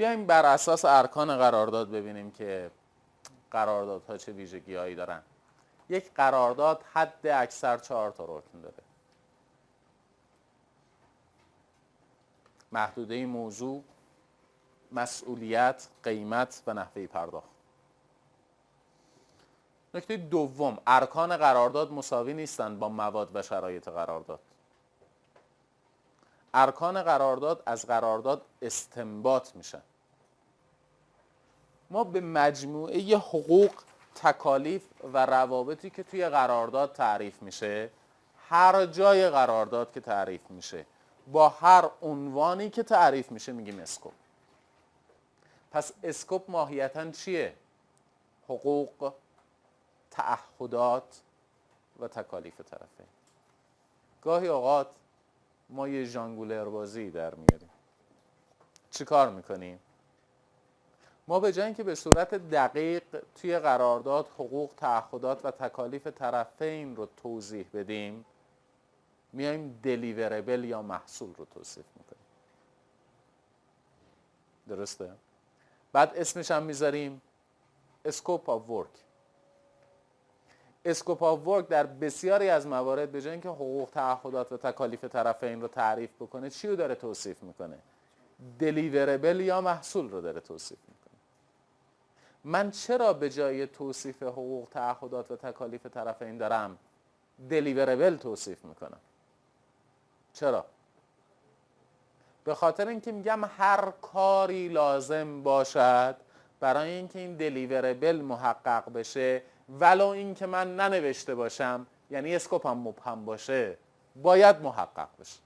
بیایم بر اساس ارکان قرارداد ببینیم که قراردادها چه ویژگی‌هایی دارن. یک قرارداد حد اکثر 4 تا رکن داره. محدوده موضوع، مسئولیت، قیمت و نحوه پرداخت. نکته دوم، ارکان قرارداد مساوی نیستند با مواد و شرایط قرارداد. ارکان قرارداد از قرارداد استنباط میشن. ما به مجموعه حقوق، تکالیف و روابطی که توی قرارداد تعریف میشه، هر جای قرارداد که تعریف میشه، با هر عنوانی که تعریف میشه میگیم اسکوپ. پس اسکوپ ماهیتاً چیه؟ حقوق، تعهدات و تکالیف طرفین. گاهی اوقات ما یه ژانگولر بازی در میاریم. چی کار میکنیم؟ ما به جای اینکه به صورت دقیق توی قرارداد حقوق، تعهدات و تکالیف طرفین رو توضیح بدیم، میایم دلیوربل یا محصول رو توصیف میکنیم. درسته؟ بعد اسمش هم میذاریم اسکوپ آف ورک. اسکوپ آف ورک در بسیاری از موارد به جای اینکه حقوق، تعهدات و تکالیف طرفین رو تعریف بکنه، چی رو داره توصیف میکنه؟ دلیوربل یا محصول رو داره توصیف میکنه. من چرا به جای توصیف حقوق، تعهدات و تکالیف طرفین دارم دلیوربل توصیف میکنم؟ چرا؟ به خاطر اینکه میگم هر کاری لازم باشد برای اینکه این دلیوربل محقق بشه، ولو اینکه من ننوشته باشم، یعنی اسکوپم مبهم باشه، باید محقق بشه.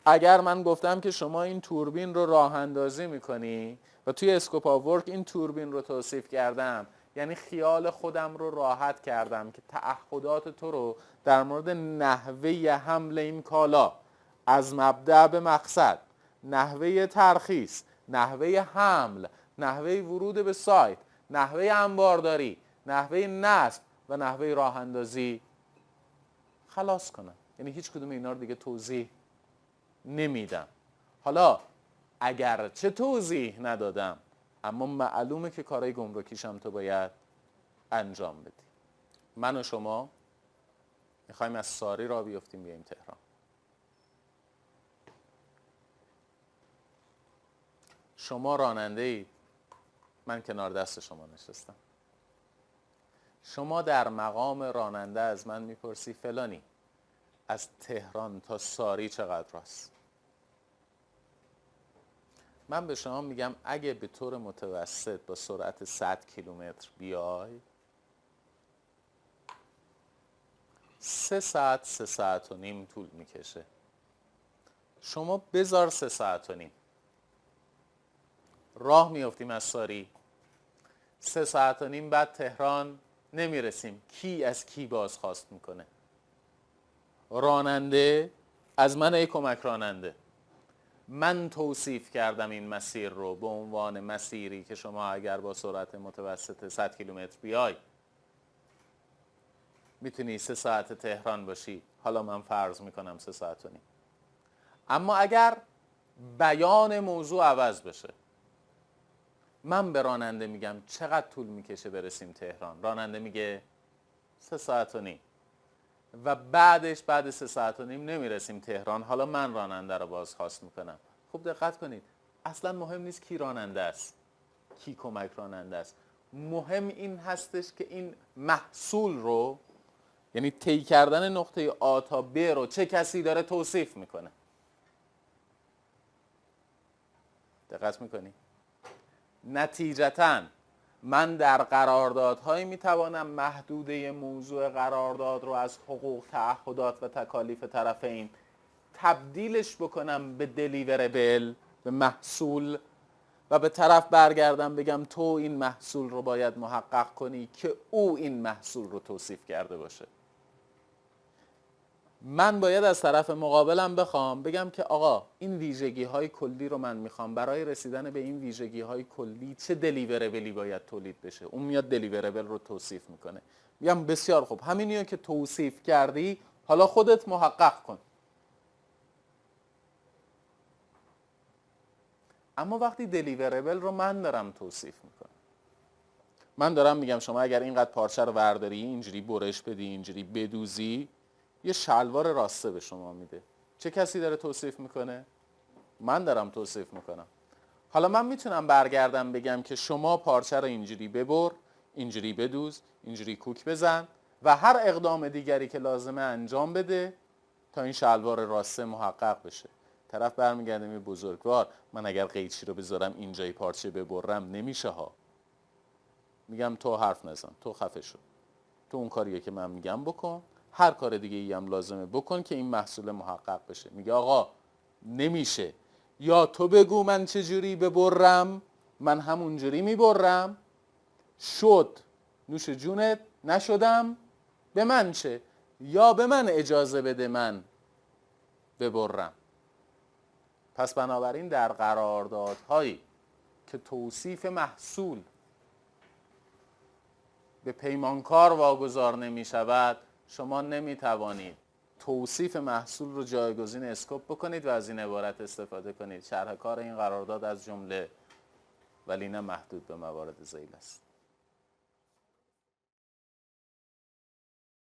اگر من گفتم که شما این توربین رو راه اندازی میکنی و توی اسکوپ آف ورک این توربین رو توصیف کردم، یعنی خیال خودم رو راحت کردم که تعهدات تو رو در مورد نحوه حمل این کالا از مبدأ به مقصد، نحوه ترخیص، نحوه حمل، نحوه ورود به سایت، نحوه انبارداری، نحوه نصب و نحوه راه اندازی خلاص کنم. یعنی هیچ کدوم اینا رو دیگه توضیح نمیدم. حالا اگر چه توضیح ندادم، اما معلومه که کارهای گمرکیشم تو باید انجام بدی. من و شما میخوایم از ساری را بیفتیم بیایم تهران. شما راننده اید، من کنار دست شما نشستم. شما در مقام راننده از من میپرسی فلانی، از تهران تا ساری چقدر راست؟ من به شما میگم اگه به طور متوسط با سرعت 100 کیلومتر بیای، 3 ساعت 3 ساعت و نیم طول میکشه. شما بذار 3 ساعت و نیم راه میافتیم از ساری، 3 ساعت و نیم بعد تهران نمیرسیم. کی از کی بازخواست میکنه؟ راننده از من. ای کمک راننده، من توصیف کردم این مسیر رو به عنوان مسیری که شما اگر با سرعت متوسط 100 کیلومتر بیای میتونی 3 ساعت تهران باشی. حالا من فرض میکنم 3 ساعت و نیم. اما اگر بیان موضوع عوض بشه، من به راننده میگم چقدر طول میکشه برسیم تهران، راننده میگه 3 ساعت و نیم و بعدش بعد 3 ساعت و نیم نمیرسیم تهران. حالا من راننده رو بازخواست میکنم. خوب دقت کنید، اصلا مهم نیست کی راننده است، کی کمک راننده است. مهم این هستش که این محصول رو، یعنی طی کردن نقطه آ تا ب رو چه کسی داره توصیف میکنه. دقت میکنی؟ نتیجتاً من در قراردادهایی میتوانم محدوده موضوع قرارداد رو از حقوق، تعهدات و تکالیف طرفین تبدیلش بکنم به دلیوربل، به محصول، و به طرف برگردم بگم تو این محصول رو باید محقق کنی که او این محصول رو توصیف کرده باشه. من باید از طرف مقابلم بخوام بگم که آقا این ویژگی های کلی رو من میخوام، برای رسیدن به این ویژگی های کلی چه دلیوربلی باید تولید بشه. اون میاد دلیوربل رو توصیف میکنه. میگم بسیار خوب، همینیه که توصیف کردی حالا خودت محقق کن. اما وقتی دلیوربل رو من دارم توصیف میکنم، من دارم میگم شما اگر اینقدر پارچه رو ورداری، اینجوری برش بدی، اینجوری بدوزی، یه شلوار راسته به شما میده. چه کسی داره توصیف میکنه؟ من دارم توصیف میکنم. حالا من میتونم برگردم بگم که شما پارچه رو اینجوری ببر، اینجوری بدوز، اینجوری کوک بزن و هر اقدام دیگری که لازمه انجام بده تا این شلوار راسته محقق بشه. طرف برمیگرده میگه بزرگوار، من اگر قیچی رو بذارم اینجای پارچه ببرم نمیشه ها. میگم تو حرف نزن، تو خفه شو، تو اون کاریه که من میگم بکن، هر کار دیگه ای هم لازمه بکن که این محصول محقق بشه. میگه آقا نمیشه، یا تو بگو من چجوری ببرم، من همونجوری میبرم، شد نوش جونت، نشدم به من چه، یا به من اجازه بده من ببرم. پس بنابراین در قراردادهایی که توصیف محصول به پیمانکار واگذار نمی شود، شما نمی توانید توصیف محصول رو جایگزین اسکوپ بکنید و از این عبارت استفاده کنید: شرح کار این قرارداد از جمله ولی نه محدود به موارد ذیل است.